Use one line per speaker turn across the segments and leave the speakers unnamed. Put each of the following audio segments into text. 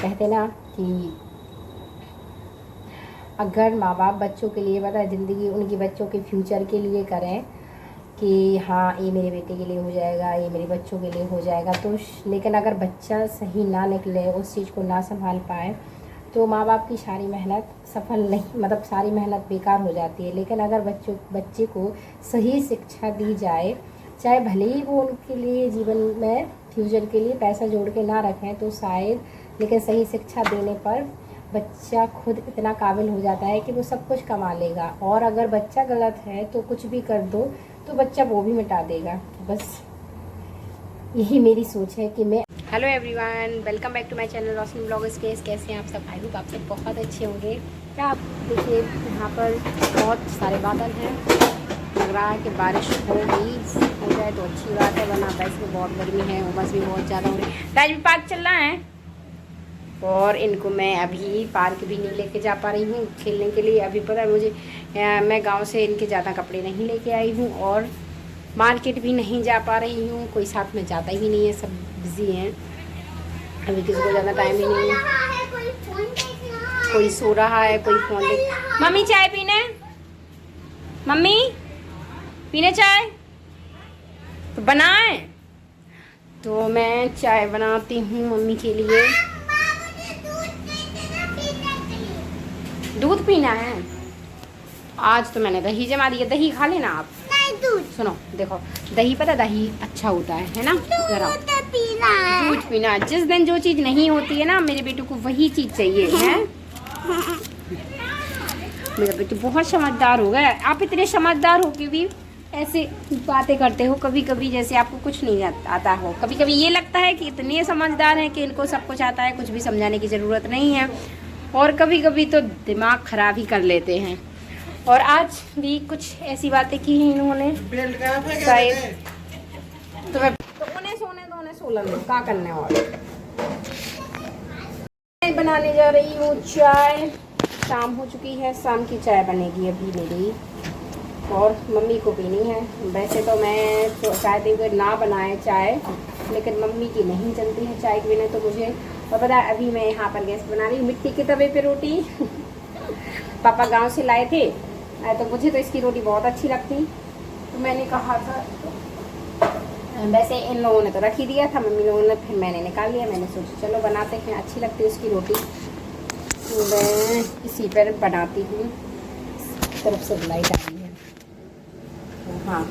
कहते ना कि अगर माँ बाप बच्चों के लिए पता ज़िंदगी उनकी बच्चों के फ्यूचर के लिए करें कि हाँ ये मेरे बेटे के लिए हो जाएगा, ये मेरे बच्चों के लिए हो जाएगा, तो लेकिन अगर बच्चा सही ना निकले, उस चीज़ को ना संभाल पाए, तो माँ बाप की सारी मेहनत सफल नहीं, मतलब सारी मेहनत बेकार हो जाती है। लेकिन अगर बच्चे को सही शिक्षा दी जाए, चाहे भले ही वो उनके लिए जीवन में फ्यूचर के लिए पैसा जोड़ के ना रखें तो शायद, लेकिन सही शिक्षा देने पर बच्चा खुद इतना काबिल हो जाता है कि वो सब कुछ कमा लेगा। और अगर बच्चा गलत है तो कुछ भी कर दो तो बच्चा वो भी मिटा देगा। बस यही मेरी सोच है कि मैं hello everyone, welcome back to my channel Roshni bloggers. कैसे हैं आप सब? आई होप आप सब बहुत अच्छे होंगे। क्या आप देखिए यहाँ पर बहुत सारे बादल हैं, लग रहा है कि बारिश हो जाए तो अच्छी बात है, वरना वैसे में बहुत गर्मी है, उमस भी बहुत ज़्यादा हो रही है। राजवी पार्क चल रहा है और इनको मैं अभी पार्क भी नहीं लेके जा पा रही हूँ खेलने के लिए। अभी पता है मुझे, मैं गांव से इनके ज़्यादा कपड़े नहीं लेके आई हूँ और मार्केट भी नहीं जा पा रही हूँ, कोई साथ में जाता ही नहीं है, सब बिज़ी हैं, अभी किसी को ज़्यादा टाइम ही नहीं है। कोई सो रहा है, कोई फ़ोन देख। मम्मी चाय पीने, मम्मी पीने चाय तो बनाए, तो मैं चाय बनाती हूँ मम्मी के लिए। दूध पीना है? आज तो मैंने दही जमा दिया, दही खा लेना आप। नहीं दूध। सुनो देखो, दही पता दही अच्छा होता है ना? दूध पीना। जिस दिन जो चीज़ नहीं होती है ना, मेरे बेटे को वही चीज़ चाहिए है। मेरा बेटे बहुत समझदार हो गया। आप इतने समझदार हो के भी ऐसे बातें करते हो, कभी कभी जैसे आपको कुछ नहीं आता हो। कभी कभी ये लगता है कि इतने समझदार हैं कि इनको सब कुछ आता है, कुछ भी समझाने की ज़रूरत नहीं है। और कभी कभी तो दिमाग ख़राब ही कर लेते हैं। और आज भी कुछ ऐसी बातें की हैं इन्होंने शायद, तो मैं तो उन्हें सोने दो, उन्हें सोलन दो, क्या करने। और मैं बनाने जा रही हूँ चाय। शाम हो चुकी है, शाम की चाय बनेगी अभी मेरी, और मम्मी को पीनी है। वैसे तो मैं तो चाहती हूँ ना बनाए चाय, लेकिन मम्मी की नहीं चलती है चाय के बिना तो मुझे। और पता है अभी मैं यहाँ पर गैस बना रही हूँ मिट्टी के तवे पे रोटी। पापा गांव से लाए थे, तो मुझे तो इसकी रोटी बहुत अच्छी लगती, तो मैंने कहा था। वैसे इन लोगों ने तो रख ही दिया था, मम्मी लोगों ने, फिर मैंने निकाल लिया। मैंने सोचा चलो बनाते हैं, अच्छी लगती है उसकी रोटी, तो मैं इसी पर बनाती हूँ। तरफ से लाइट आ रही है। हाँ,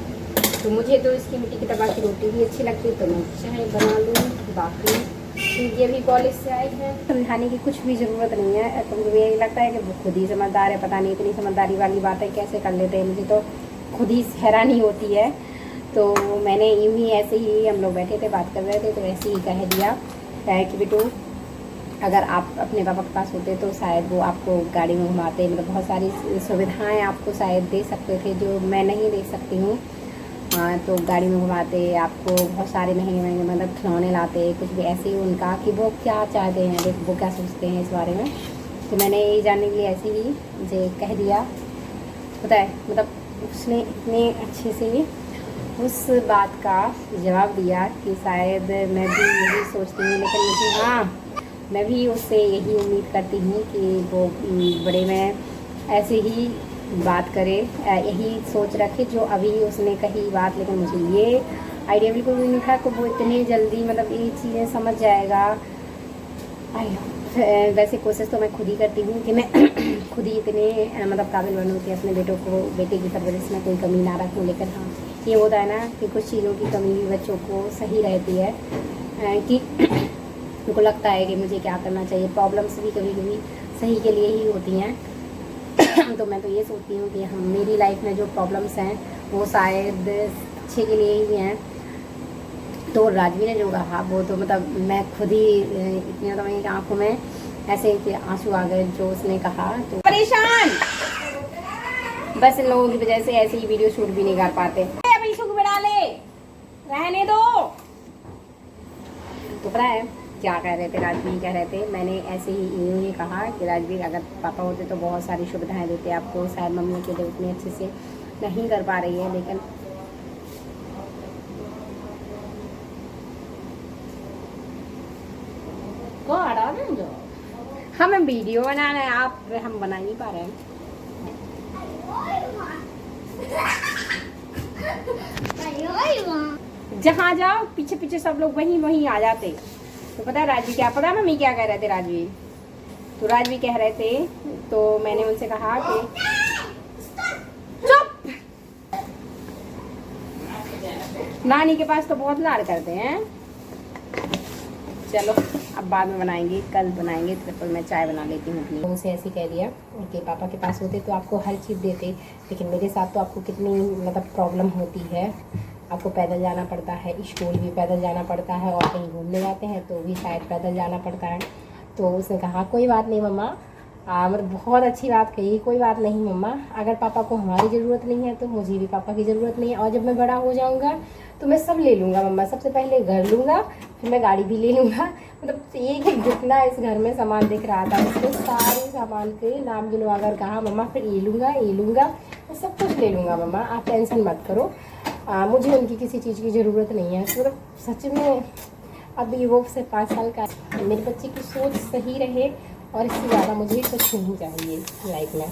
तो मुझे तो इसकी मिट्टी की तवा की रोटी भी अच्छी लगती है, तो मैं चाय बना लूँ। बाकी ये भी कॉलेज से आए हैं, समझाने की कुछ भी ज़रूरत नहीं है। तो मुझे यही लगता है कि वो खुद ही समझदार है। पता नहीं इतनी समझदारी वाली बातें कैसे कर लेते हैं, मुझे तो खुद ही हैरानी होती है। तो मैंने यूँ ही ऐसे ही, हम लोग बैठे थे बात कर रहे थे, तो ऐसे ही कह दिया कि बेटू अगर आप अपने पापा के पास होते तो शायद वो आपको गाड़ी में घुमाते, मतलब बहुत सारी सुविधाएं आपको शायद दे सकते थे जो मैं नहीं दे सकती हूँ। हाँ, तो गाड़ी में घुमाते, आपको बहुत सारे महंगे महंगे मतलब खिलौने लाते, कुछ भी ऐसे ही। उनका कि वो क्या चाहते हैं, देखो वो क्या सोचते हैं इस बारे में। तो मैंने ये जानने के लिए ऐसे ही मुझे कह दिया। पता है मतलब उसने इतने अच्छे से उस बात का जवाब दिया कि शायद मैं भी यही सोचती हूँ, लेकिन मुझे, हाँ, मैं भी उससे यही उम्मीद करती हूँ कि वो बड़े में ऐसे ही बात करे, यही सोच रखे जो अभी उसने कही बात। लेकिन मुझे ये आइडिया बिल्कुल भी नहीं था कि वो इतनी जल्दी मतलब ये चीज़ें समझ जाएगा। वैसे कोशिश तो मैं खुद ही करती हूँ कि मैं खुद ही इतने मतलब काबिल बनूँ कि अपने बेटे की परवरिश में कोई कमी ना रखूँ। लेकिन हाँ, ये होता है ना कि कुछ चीज़ों की कमी भी बच्चों को सही रहती है, कि उनको लगता है कि मुझे क्या करना चाहिए। प्रॉब्लम्स भी कभी कभी सही के लिए ही होती हैं। तो मैं तो ये सोचती हूँ कि हम मेरी लाइफ में जो प्रॉब्लम्स हैं वो शायद अच्छे के लिए ही हैं। तो राजवी ने जो कहा वो तो मतलब मैं खुद ही इतनी तो मेरी आंखों में ऐसे कि आंसू आ गए जो उसने कहा। तो परेशान बस इन लोगों की वजह से ऐसे ही वीडियो शूट भी नहीं कर पाते। अभी सुख बढ़ा ले, रहने दो। तो पता है क्या कह रहे थे, राजवीर कह रहे थे, मैंने ऐसे ही यूँ ही कहा कि राजवीर अगर पापा होते तो बहुत सारी सुविधाएं देते आपको, शायद मम्मी के लिए उतनी अच्छे से नहीं कर पा रही है। लेकिन को हटा दें जो हमें वीडियो बनाना है, आप हम बना नहीं पा रहे हैं। जहाँ जाओ पीछे पीछे सब लोग वहीं वहीं आ जाते। तो पता है राजवी क्या, पता है मम्मी क्या कह रहे थे राजवी? तो राजवी कह रहे थे, तो मैंने उनसे कहा कि चुप, नानी के पास तो बहुत लाड़ करते हैं। चलो अब बाद में बनाएंगे, कल बनाएंगे। ट्रिपल मैं चाय बना लेती हूँ अपनी। उनसे ऐसे कह दिया कि पापा के पास होते तो आपको हर चीज़ देते, लेकिन मेरे साथ तो आपको कितनी मतलब प्रॉब्लम होती है। आपको पैदल जाना पड़ता है, स्कूल भी पैदल जाना पड़ता है, और कहीं घूमने जाते हैं तो भी शायद पैदल जाना पड़ता है। तो उसने कहा कोई बात नहीं मम्मा, मतलब बहुत अच्छी बात कही, कोई बात नहीं मम्मा, अगर पापा को हमारी ज़रूरत नहीं है तो मुझे भी पापा की ज़रूरत नहीं है, और जब मैं बड़ा हो जाऊँगा तो मैं सब ले लूँगा मम्मा। सबसे पहले घर लूँगा, फिर मैं गाड़ी भी ले लूँगा। मतलब एक एक जितना इस घर में सामान दिख रहा था उसके सारे सामान के नाम गिनवा कर कहा मम्मा फिर ये लूँगा ये लूँगा, मैं सब कुछ ले लूँगा मम्मा, आप टेंशन मत करो, मुझे उनकी किसी चीज़ की ज़रूरत नहीं है। मतलब सच में अभी वो सिर्फ 5 साल का, मेरे बच्चे की सोच सही रहे और इससे ज़्यादा मुझे कुछ नहीं चाहिए लाइफ में।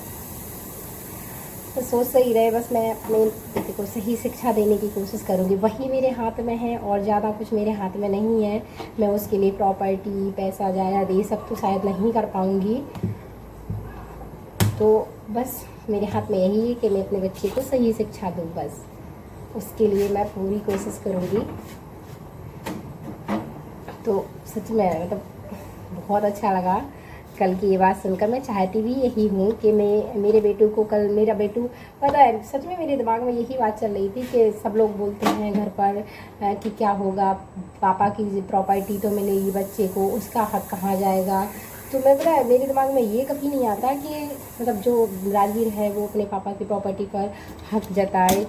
तो सोच सही रहे, बस मैं अपने बेटे को सही शिक्षा देने की कोशिश करूँगी, वही मेरे हाथ में है और ज़्यादा कुछ मेरे हाथ में नहीं है। मैं उसके लिए प्रॉपर्टी पैसा जायदाद ये सब तो शायद नहीं कर पाऊँगी। तो बस मेरे हाथ में यही है कि मैं अपने बच्चे को सही शिक्षा दूँ, बस उसके लिए मैं पूरी कोशिश करूँगी। तो सच में मतलब बहुत अच्छा लगा कल की ये बात सुनकर। मैं चाहती भी यही हूँ कि मैं मेरे बेटू को, कल मेरा बेटू, पता है सच में मेरे दिमाग में यही बात चल रही थी कि सब लोग बोलते हैं घर पर कि क्या होगा, पापा की प्रॉपर्टी तो मिलेगी बच्चे को, उसका हक कहाँ जाएगा। तो मैं पता है मेरे दिमाग में ये कभी नहीं आता कि मतलब जो राजवीर है वो अपने पापा की प्रॉपर्टी पर हक जताए,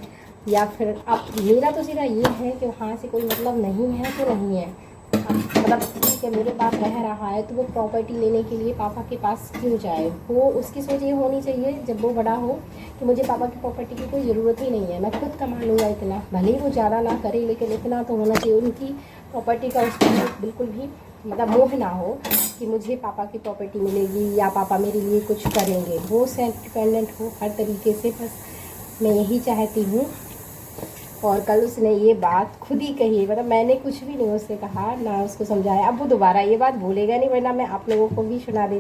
या फिर अब मेरा तो सीधा ये है कि वहाँ से कोई मतलब नहीं है तो नहीं है, मतलब ठीक है मेरे पास रह रहा है तो वो प्रॉपर्टी लेने के लिए पापा के पास क्यों जाए। वो उसकी सोच ये होनी चाहिए जब वो बड़ा हो कि मुझे पापा की प्रॉपर्टी की कोई ज़रूरत ही नहीं है, मैं खुद कमा लूँगा इतना, भले ही वो ज़्यादा ना करे लेकिन इतना तो होना चाहिए। उनकी प्रॉपर्टी का उसको बिल्कुल भी मतलब मोह ना हो कि मुझे पापा की प्रॉपर्टी मिलेगी या पापा मेरे लिए कुछ करेंगे। वो सेल्फ डिपेंडेंट हो हर तरीके से, बस मैं यही चाहती हूँ। और कल उसने ये बात खुद ही कही, मतलब मैंने कुछ भी नहीं उससे कहा ना उसको समझाया। अब वो दोबारा ये बात भूलेगा नहीं, वरना मैं आप लोगों को भी सुना देती।